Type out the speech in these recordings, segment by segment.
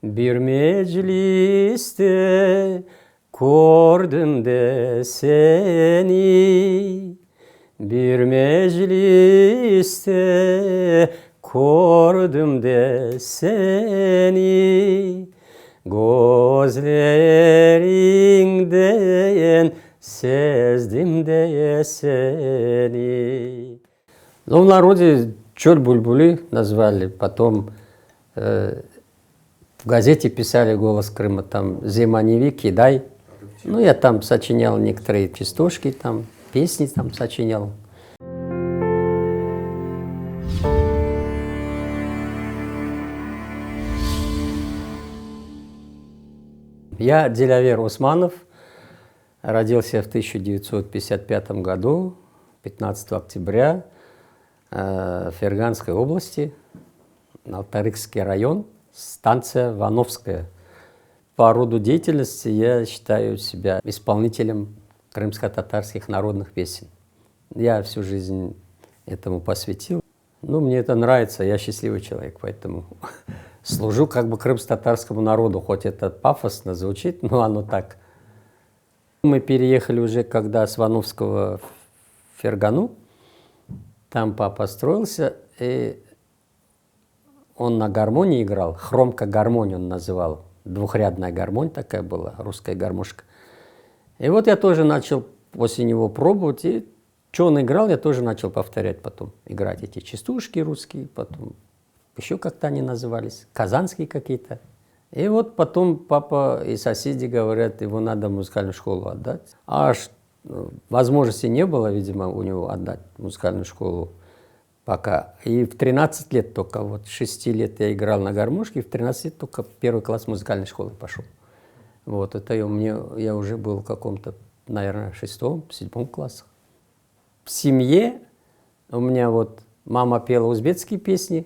Bir mecliste gördüm de seni. Bir mecliste gördüm de seni. Gözlerinden sezdim de seni. Ну, в народе «Чёль бульбули» назвали, потом в газете писали «Голос Крыма», там «Зимоневи, кидай». Ну, я там сочинял некоторые частушки, там песни там сочинял. Я Дилявер Усманов, родился в 1955 году, 15 октября, в Ферганской области, Алтарыкский район, станция Вановская. По роду деятельности я считаю себя исполнителем крымско-татарских народных песен. Я всю жизнь этому посвятил. Ну, мне это нравится, я счастливый человек, поэтому служу как бы крымско-татарскому народу, хоть это пафосно звучит, но оно так. Мы переехали уже, когда с Вановского в Фергану, там папа строился, и он на гармонии играл, хромко-гармонию он называл, двухрядная гармонь такая была, русская гармошка. И вот я тоже начал после него пробовать, и что он играл, я тоже начал повторять потом, играть эти частушки русские, потом еще как-то они назывались, казанские какие-то. И вот потом папа и соседи говорят, его надо в музыкальную школу отдать. Аж возможности не было, видимо, у него отдать в музыкальную школу пока. И в 13 лет только, вот 6 лет я играл на гармошке, и в 13 лет только первый класс музыкальной школы пошел. Вот, это я уже был в каком-то, наверное, 6-7 классах. В семье у меня вот мама пела узбекские песни,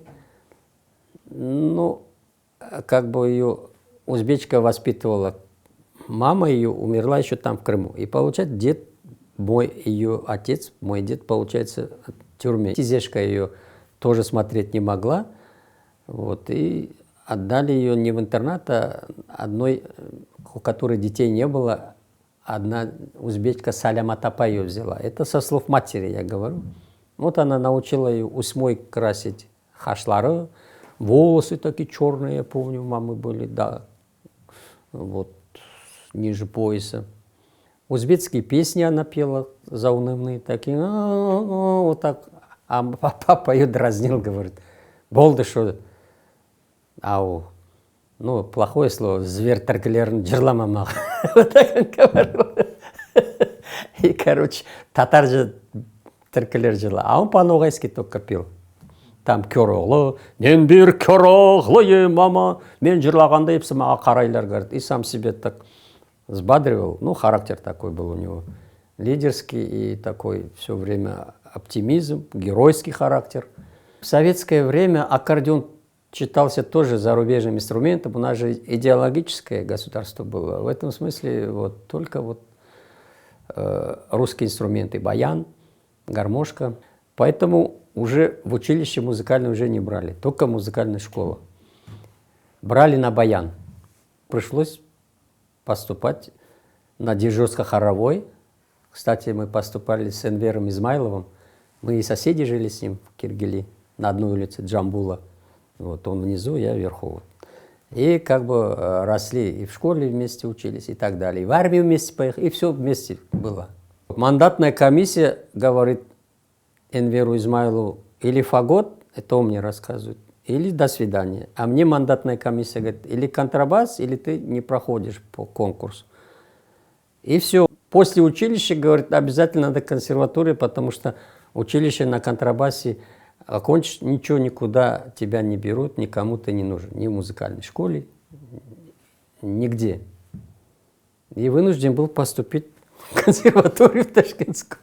ну, как бы ее узбечка воспитывала. Мама ее умерла еще там в Крыму. И получается, дед мой, ее отец, мой дед, получается, в тюрьме. Тизешка ее тоже смотреть не могла. Вот, и отдали ее не в интернат, а одной, у которой детей не было, одна узбечка Саляма Тапа ее взяла. Это со слов матери я говорю. Вот она научила ее усмой красить хашлары, волосы такие черные, я помню, у мамы были, да, вот, ниже пояса. Узбекские песни она пела, заунывные такие, вот так. А папа ее дразнил, говорит, болды что, ау, ну, плохое слово, зверь таркелерн джерламамал. Вот так он говорил. И, короче, татар же таркелер жерла, а он по-ногайски только пел. Там «Кёроглы, мен бир кёроглы, мама», мен жырлағанда епсі маға қарайлар, говорит, и сам себе так взбадривал. Ну, характер такой был у него, лидерский и такой все время оптимизм, геройский характер. В советское время аккордеон считался тоже зарубежным инструментом, у нас же идеологическое государство было. В этом смысле вот только вот русские инструменты, баян, гармошка. Поэтому уже в училище музыкальное уже не брали, только музыкальная школа. Брали на баян. Пришлось поступать на Дежурско-хоровой. Кстати, мы поступали с Энвером Измайловым. Мы и соседи жили с ним в Киргели, на одной улице Джамбула. Вот он внизу, я вверху. И как бы росли, и в школе вместе учились, и так далее. И в армию вместе поехали, и все вместе было. Мандатная комиссия говорит Энверу Измайлову, или фагот, это он мне рассказывает, или до свидания. А мне мандатная комиссия говорит, или контрабас, или ты не проходишь по конкурсу. И все. После училища, говорит, обязательно надо консерваторию, потому что училище на контрабасе окончишь, ничего никуда тебя не берут, никому ты не нужен. Ни в музыкальной школе, нигде. И вынужден был поступить в консерваторию в Ташкентскую.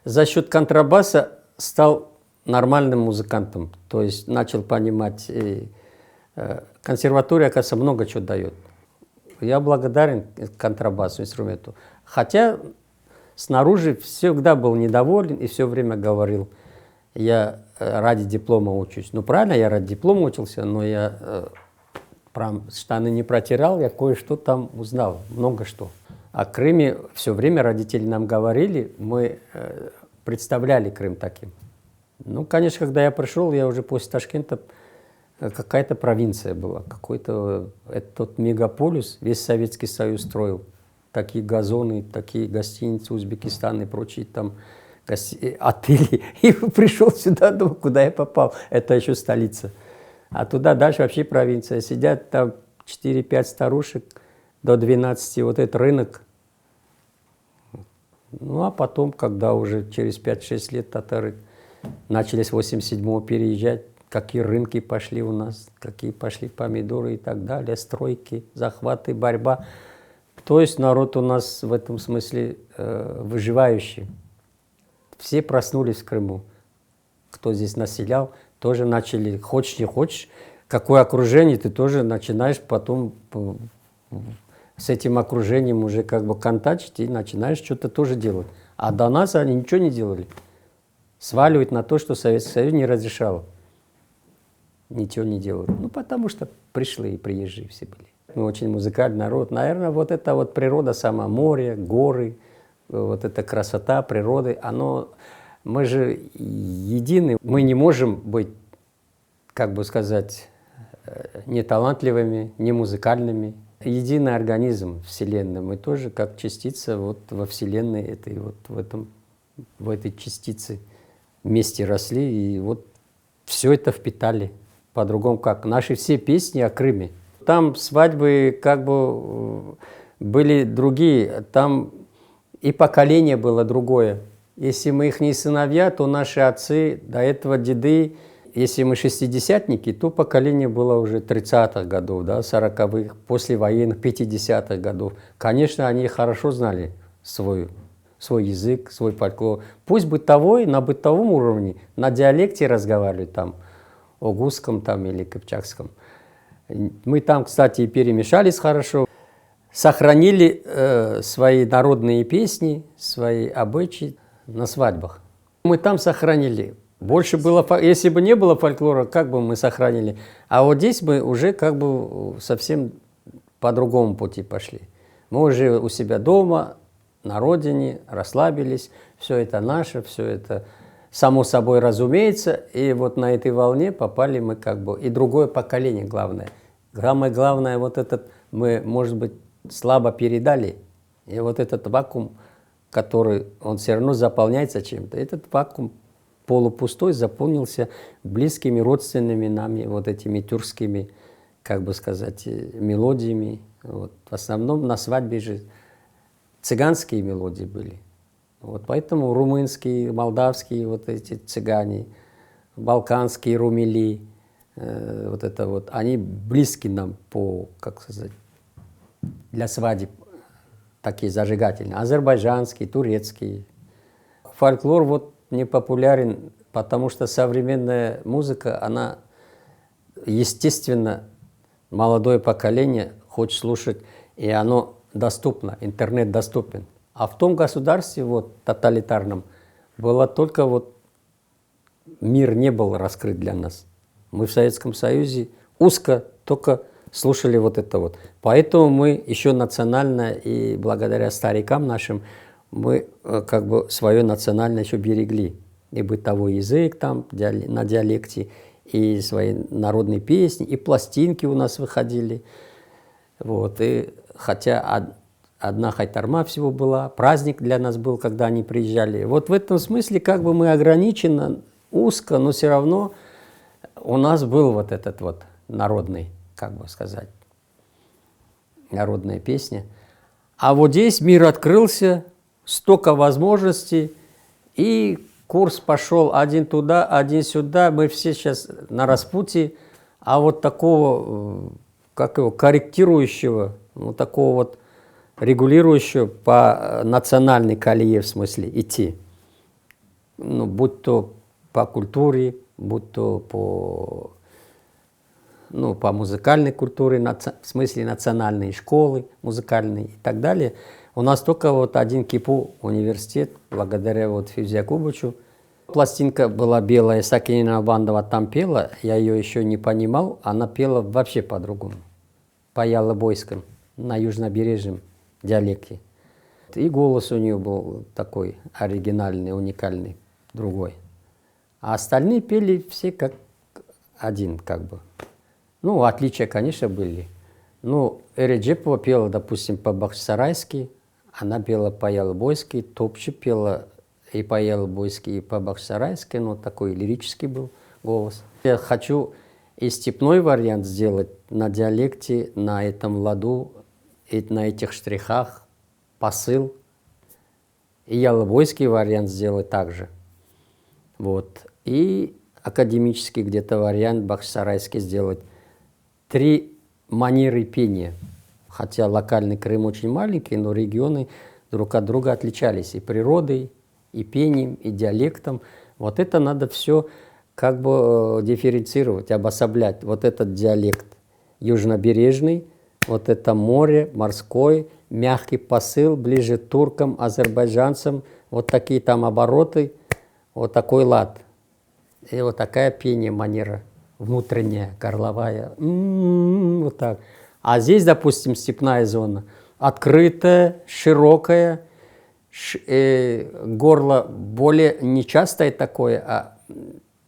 За счет контрабаса стал нормальным музыкантом. То есть начал понимать, консерватория, оказывается, много чего дает. Я благодарен контрабасу, инструменту. Хотя снаружи всегда был недоволен и все время говорил, я ради диплома учусь. Ну, правильно, я ради диплома учился, но я про штаны не протирал, я кое-что там узнал, много что. О Крыме все время родители нам говорили, мы представляли Крым таким. Ну, конечно, когда я пришел, я уже после Ташкента, какая-то провинция была, какой-то этот мегаполис, весь Советский Союз строил. Такие газоны, такие гостиницы, Узбекистан и прочие там отели. И пришел сюда, думаю, куда я попал. Это еще столица. А туда дальше вообще провинция. Сидят там 4-5 старушек до 12, вот этот рынок. Ну, а потом, когда уже через 5-6 лет татары начали с 87-го переезжать, какие рынки пошли у нас, какие пошли помидоры и так далее, стройки, захваты, борьба. То есть народ у нас в этом смысле выживающий. Все проснулись в Крыму. Кто здесь населял, тоже начали, хочешь не хочешь, какое окружение, ты тоже начинаешь потом с этим окружением уже как бы контачить и начинаешь что-то тоже делать. А до нас они ничего не делали. Сваливать на то, что Советский Союз не разрешал. Ничего не делают. Ну, потому что пришлые, приезжие все были. Мы очень музыкальный народ. Наверное, вот эта вот природа сама, море, горы, вот эта красота природы, мы же едины. Мы не можем быть, как бы сказать, не талантливыми, не музыкальными. Единый организм Вселенной. Мы тоже как частица вот во Вселенной этой, вот в этой частице вместе росли и вот все это впитали. По-другому как. Наши все песни о Крыме. Там свадьбы как бы были другие, там и поколение было другое. Если мы их не сыновья, то наши отцы, до этого деды, если мы шестидесятники, то поколение было уже 30-х годов, да, 40-х, послевоенных, 50-х годов. Конечно, они хорошо знали свой язык, свой фольклор. Пусть бытовой, на бытовом уровне, на диалекте разговаривали там, огузском там или кыпчакском. Мы там, кстати, и перемешались хорошо, сохранили свои народные песни, свои обычаи на свадьбах. Мы там сохранили. Больше было, если бы не было фольклора, как бы мы сохранили. А вот здесь мы уже как бы совсем по другому пути пошли. Мы уже у себя дома, на родине, расслабились, все это наше, все это само собой разумеется, и вот на этой волне попали мы как бы, и другое поколение главное. Самое главное, вот этот мы, может быть, слабо передали, и вот этот вакуум, который, он все равно заполняется чем-то, этот вакуум полупустой заполнился близкими, родственными нами, вот этими тюркскими, как бы сказать, мелодиями. Вот. В основном на свадьбе же цыганские мелодии были. Вот поэтому румынские, молдавские вот эти цыгане, балканские румели, вот это вот, они близки нам по, как сказать, для свадеб такие зажигательные. Азербайджанские, турецкие. Фольклор вот не популярен, потому что современная музыка, она, естественно, молодое поколение хочет слушать, и оно доступно, интернет доступен. А в том государстве, вот, тоталитарном, было только вот, мир не был раскрыт для нас. Мы в Советском Союзе узко только слушали вот это вот. Поэтому мы еще национально, и благодаря старикам нашим, мы как бы свое национальное еще берегли. И бытовой язык там на диалекте, и свои народные песни, и пластинки у нас выходили. Вот, и хотя одна хайтарма всего была, праздник для нас был, когда они приезжали. Вот в этом смысле как бы мы ограничены, узко, но все равно у нас был вот этот вот народный, как бы сказать, народная песня. А вот здесь мир открылся, столько возможностей, и курс пошел один туда, один сюда, мы все сейчас на распутье, а вот такого, как его, корректирующего, ну, такого вот регулирующего по национальной колее, в смысле, идти. Ну, будь то по культуре, будь то по музыкальной культуре, в смысле национальной школы музыкальной и так далее. У нас только вот один КИПУ университет, благодаря вот Фирзе Якубовичу. Пластинка была белая, Сакина Абандова там пела, я ее еще не понимал, она пела вообще по-другому. по-ялобойском, на южнобережном диалекте. И голос у нее был такой оригинальный, уникальный, другой. А остальные пели все как один, как бы. Ну, отличия, конечно, были. Ну, Эреджепова пела, допустим, по-бахчисарайски, она пела по-ялобойски, Топчи пела и по-ялобойски, и по-бахчисарайски, но такой лирический был голос. Я хочу и степной вариант сделать на диалекте, на этом ладу, и на этих штрихах, посыл. И ялобойский вариант сделать также. Вот. И академический где-то вариант бахчисарайский сделать. 3 манеры пения. Хотя локальный Крым очень маленький, но регионы друг от друга отличались и природой, и пением, и диалектом. Вот это надо все как бы дифференцировать, обособлять. Вот этот диалект южнобережный, вот это море, морской, мягкий посыл, ближе к туркам, азербайджанцам, вот такие там обороты, вот такой лад. И вот такая пение, манера внутренняя, горловая, вот так. А здесь, допустим, степная зона, открытая, широкая, горло более нечастое такое,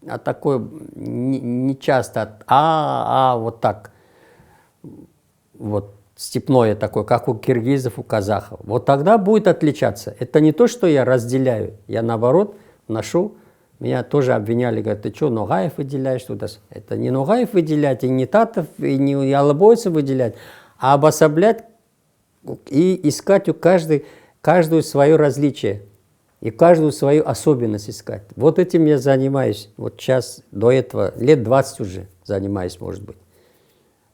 а такое нечасто, вот так. Вот степное такое, как у киргизов, у казахов. Вот тогда будет отличаться. Это не то, что я разделяю, я наоборот ношу. Меня тоже обвиняли, говорят, ты что, ногаев выделяешь туда? Это не ногаев выделять, и не татов, и не ялобойцев выделять, а обособлять и искать у каждую свое различие, и каждую свою особенность искать. Вот этим я занимаюсь. Вот сейчас, до этого, лет 20 уже занимаюсь, может быть.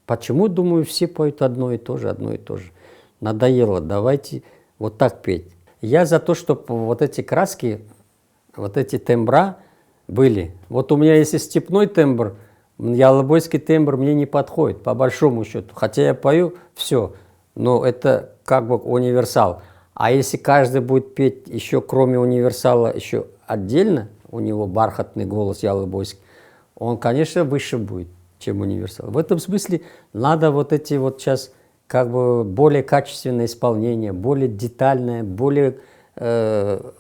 Почему, думаю, все поют одно и то же, одно и то же? Надоело, давайте вот так петь. Я за то, чтобы вот эти краски, вот эти тембра были. Вот у меня если степной тембр, ялобойский тембр мне не подходит, по большому счету. Хотя я пою все, но это как бы универсал. А если каждый будет петь еще кроме универсала, еще отдельно, у него бархатный голос ялобойский, он, конечно, выше будет, чем универсал. В этом смысле надо вот эти вот сейчас как бы более качественное исполнение, более детальное, более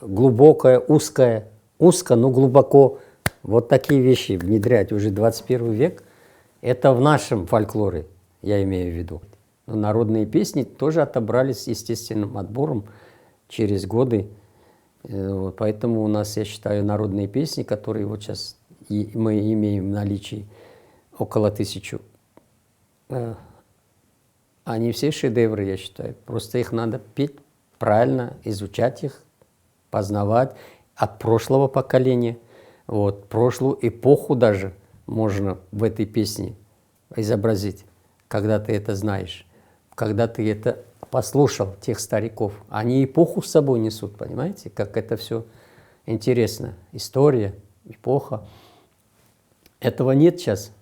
глубокое, узкое, узко, но глубоко. Вот такие вещи внедрять уже 21 век. Это в нашем фольклоре, я имею в виду. Но народные песни тоже отобрались естественным отбором через годы. Вот, поэтому у нас, я считаю, народные песни, которые вот сейчас мы имеем в наличии, около 1000. Они все шедевры, я считаю. Просто их надо петь правильно, изучать их, познавать от прошлого поколения. Вот, прошлую эпоху даже можно в этой песне изобразить, когда ты это знаешь, когда ты это послушал, тех стариков. Они эпоху с собой несут, понимаете, как это все интересно. История, эпоха. Этого нет сейчас.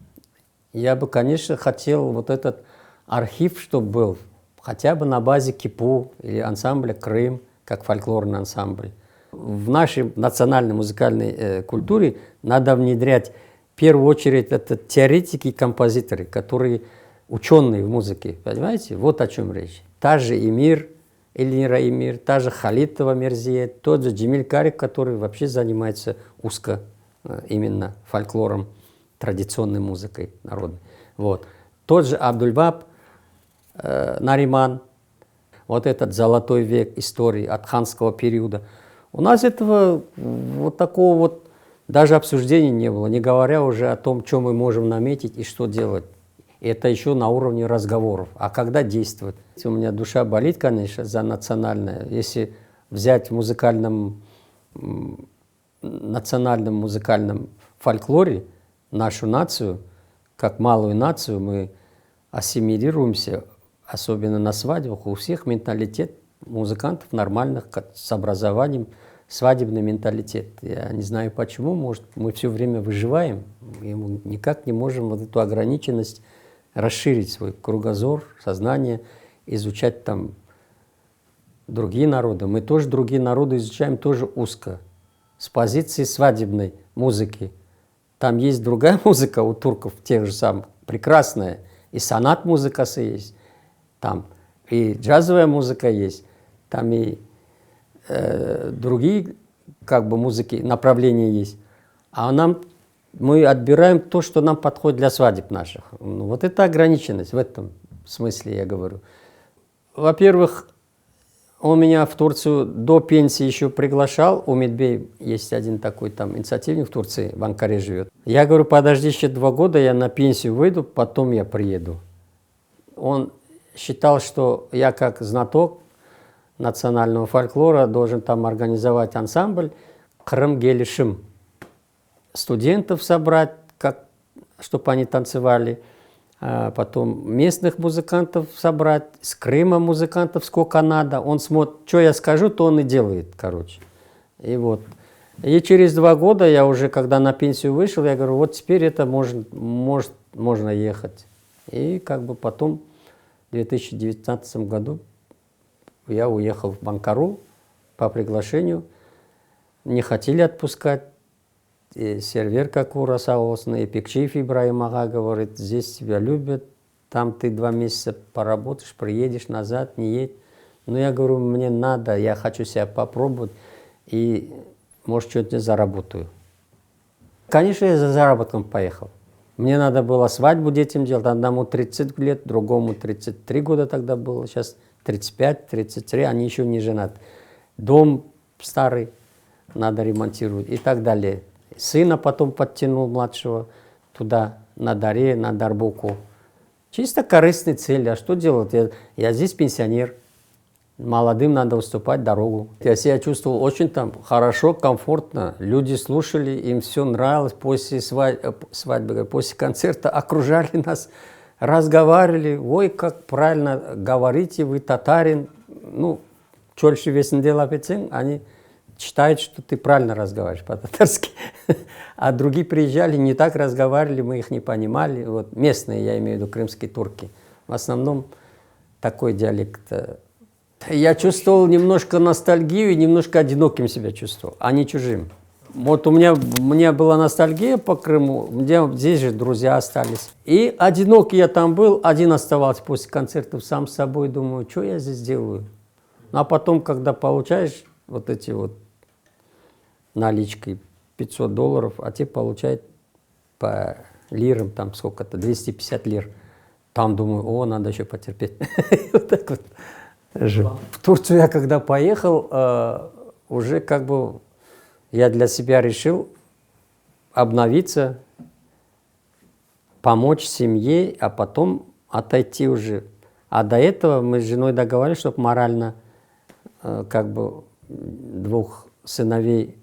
Я бы, конечно, хотел вот этот архив, чтобы был, хотя бы на базе КИПУ или ансамбля «Крым», как фольклорный ансамбль. В нашей национальной музыкальной культуре надо внедрять, в первую очередь, это теоретики и композиторы, которые ученые в музыке, понимаете? Вот о чем речь. Та же Эмир, Эльнира Эмир, та же Халитова Мерзия, тот же Джемиль Карик, который вообще занимается узко именно фольклором, традиционной музыкой народной. Вот. Тот же Абдульваб Нариман, вот этот золотой век истории от ханского периода. У нас этого вот такого вот даже обсуждения не было, не говоря уже о том, что мы можем наметить и что делать. Это еще на уровне разговоров. А когда действовать? У меня душа болит, конечно, за национальное. Если взять в национальном музыкальном фольклоре нашу нацию, как малую нацию, мы ассимилируемся, особенно на свадьбах. У всех менталитет музыкантов нормальных, с образованием, свадебный менталитет. Я не знаю почему, может, мы все время выживаем, и мы никак не можем вот эту ограниченность расширить, свой кругозор, сознание, изучать там другие народы. Мы тоже другие народы изучаем тоже узко, с позиции свадебной музыки. Там есть другая музыка у турков, тех же самых, прекрасная. И сонат музыка есть, Там и джазовая музыка есть, там и другие как бы музыки, направления есть. А мы отбираем то, что нам подходит для свадеб наших. Ну, вот это ограниченность в этом смысле, я говорю. Во-первых, он меня в Турцию до пенсии еще приглашал. У Медбей есть один такой там инициативник в Турции, в Анкаре живет. Я говорю, подожди еще 2 года, я на пенсию выйду, потом я приеду. Он считал, что я как знаток национального фольклора должен там организовать ансамбль «Крым Гелишим». Студентов собрать, чтобы они танцевали, потом местных музыкантов собрать, с Крыма музыкантов сколько надо. Он смотрит, что я скажу, то он и делает, короче. И вот. И через 2 года я уже, когда на пенсию вышел, я говорю, вот теперь это можно ехать. И как бы потом в 2019 году я уехал в Анкару по приглашению. Не хотели отпускать. И сервер Какура Саосный, Пикчиев Ибраим Ага говорит, здесь тебя любят, там ты 2 месяца поработаешь, приедешь назад, не едь. Но я говорю, мне надо, я хочу себя попробовать, и, может, что-то заработаю. Конечно, я за заработком поехал. Мне надо было свадьбу детям делать, одному 30 лет, другому 33 года тогда было, сейчас 35, 33, они еще не женаты. Дом старый надо ремонтировать и так далее. Сына потом подтянул младшего туда, на Даре, на Дарбуку. Чисто корыстные цели. А что делать? Я здесь пенсионер. Молодым надо уступать дорогу. Я себя чувствовал очень там хорошо, комфортно. Люди слушали, им все нравилось. После свадьбы, после концерта окружали нас, разговаривали. Ой, как правильно говорите, вы татарин. Ну, чольши весендел апецин, они считают, что ты правильно разговариваешь по-татарски. А другие приезжали, не так разговаривали, мы их не понимали. Вот местные, я имею в виду крымские турки. В основном такой диалект. Я чувствовал немножко ностальгию и немножко одиноким себя чувствовал, а не чужим. Вот у меня была ностальгия по Крыму, здесь же друзья остались. И одинокий я там был, один оставался после концертов сам с собой, думаю, что я здесь делаю. А потом, когда получаешь вот эти вот наличкой $500, а те получают по лирам, там сколько-то, 250 лир. Там думаю, о, надо еще потерпеть. Вот так вот. В Турцию я когда поехал, уже как бы я для себя решил обновиться, помочь семье, а потом отойти уже. А до этого мы с женой договорились, чтобы морально как бы 2 сыновей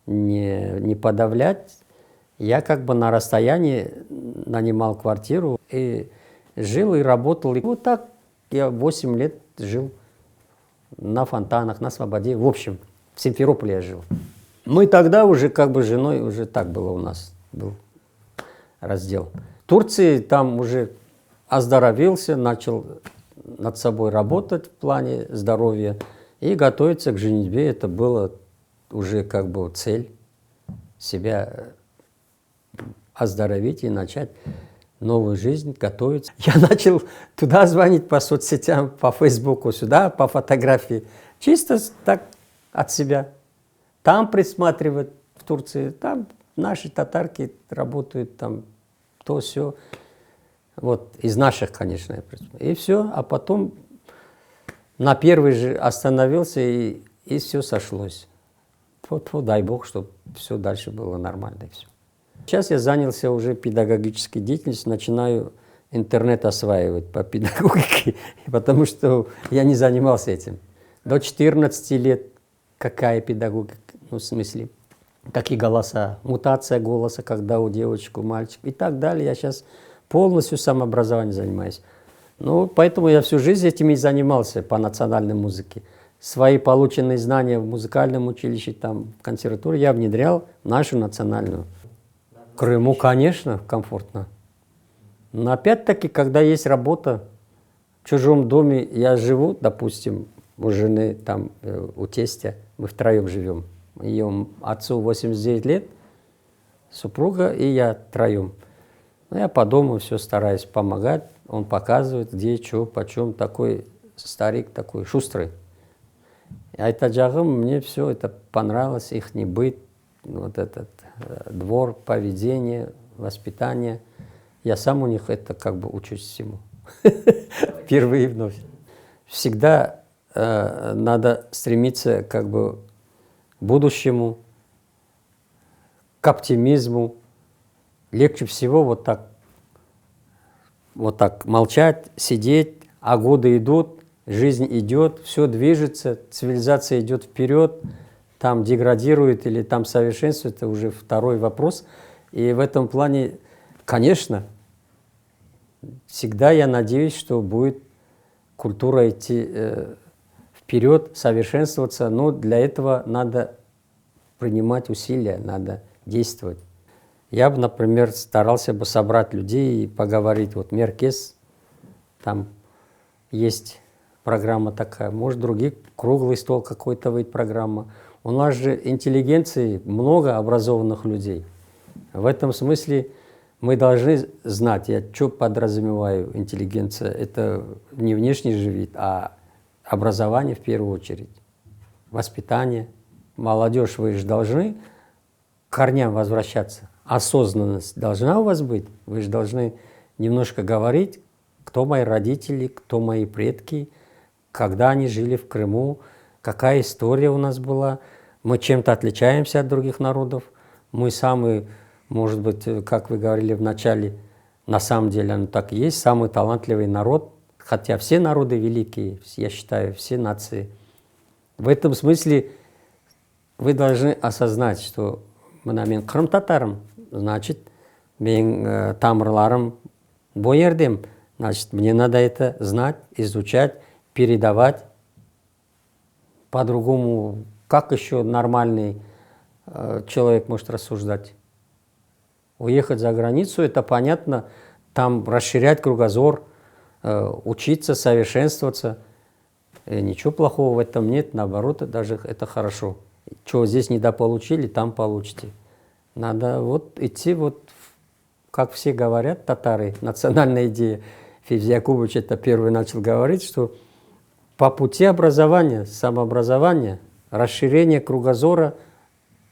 не подавлять. Я как бы на расстоянии нанимал квартиру и жил и работал. И вот так я 8 лет жил на Фонтанах, на Слободе. В общем, в Симферополе я жил. Мы тогда уже как бы с женой, уже так было у нас, был раздел. В Турции там уже оздоровился, начал над собой работать в плане здоровья и готовиться к женитьбе. Это было уже как бы цель себя оздоровить и начать новую жизнь, готовиться. Я начал туда звонить по соцсетям, по Фейсбуку, сюда, по фотографии. Чисто так от себя. Там присматривать в Турции, там наши татарки работают, там то, все. Вот, из наших, конечно. И все, а потом на первый же остановился, и все сошлось. Вот, дай Бог, чтобы все дальше было нормально. И все. Сейчас я занялся уже педагогической деятельностью, начинаю интернет осваивать по педагогике, потому что я не занимался этим. До 14 лет какая педагогика, ну, в смысле, какие голоса, мутация голоса, когда у девочек, у мальчика и так далее. Я сейчас полностью самообразованием занимаюсь. Ну, поэтому я всю жизнь этим и занимался по национальной музыке. Свои полученные знания в музыкальном училище, там, в консерватории я внедрял в нашу национальную. В Крыму, конечно, комфортно. Но опять-таки, когда есть работа в чужом доме, я живу, допустим, у жены, там, у тестя, мы втроем живем. Ее отцу 89 лет, супруга и я троем. Но я по дому все стараюсь помогать. Он показывает, где, что, почем, такой старик, такой шустрый. Айтат жағым, мне все это понравилось, их быт, вот этот двор, поведение, воспитание. Я сам у них это как бы учусь всему. Впервые вновь. Всегда надо стремиться как бы к будущему, к оптимизму. Легче всего вот так молчать, сидеть, а годы идут, жизнь идет, все движется, цивилизация идет вперед, там деградирует или там совершенствует, это уже второй вопрос. И в этом плане, конечно, всегда я надеюсь, что будет культура идти вперед, совершенствоваться, но для этого надо принимать усилия, надо действовать. Я бы, например, старался бы собрать людей и поговорить. Вот Меркес, там есть программа такая, может, другие, круглый стол какой-то выйдет программа. У нас же интеллигенции много образованных людей. В этом смысле мы должны знать, я что подразумеваю интеллигенция, это не внешний же вид, а образование в первую очередь, воспитание. Молодежь, вы же должны к корням возвращаться. Осознанность должна у вас быть. Вы же должны немножко говорить, кто мои родители, кто мои предки, когда они жили в Крыму, какая история у нас была. Мы чем-то отличаемся от других народов. Мы самые, может быть, как вы говорили в начале, на самом деле оно так и есть, самый талантливый народ, хотя все народы великие, я считаю, все нации. В этом смысле вы должны осознать, что мен Крым татарым, значит, мен тамырларым бойердем, значит, мне надо это знать, изучать, передавать. По-другому, как еще нормальный человек может рассуждать? Уехать за границу, это понятно, там расширять кругозор, учиться, совершенствоваться. И ничего плохого в этом нет, наоборот, даже это хорошо. Что здесь недополучили, там получите. Надо вот идти, вот, как все говорят, татары, национальная идея. Фейз Якубович это первый начал говорить, что по пути образования, самообразования, расширения кругозора,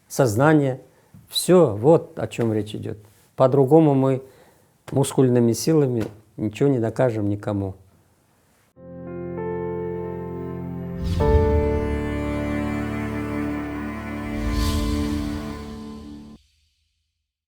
сознания, все, вот о чем речь идет. По-другому мы мускульными силами ничего не докажем никому.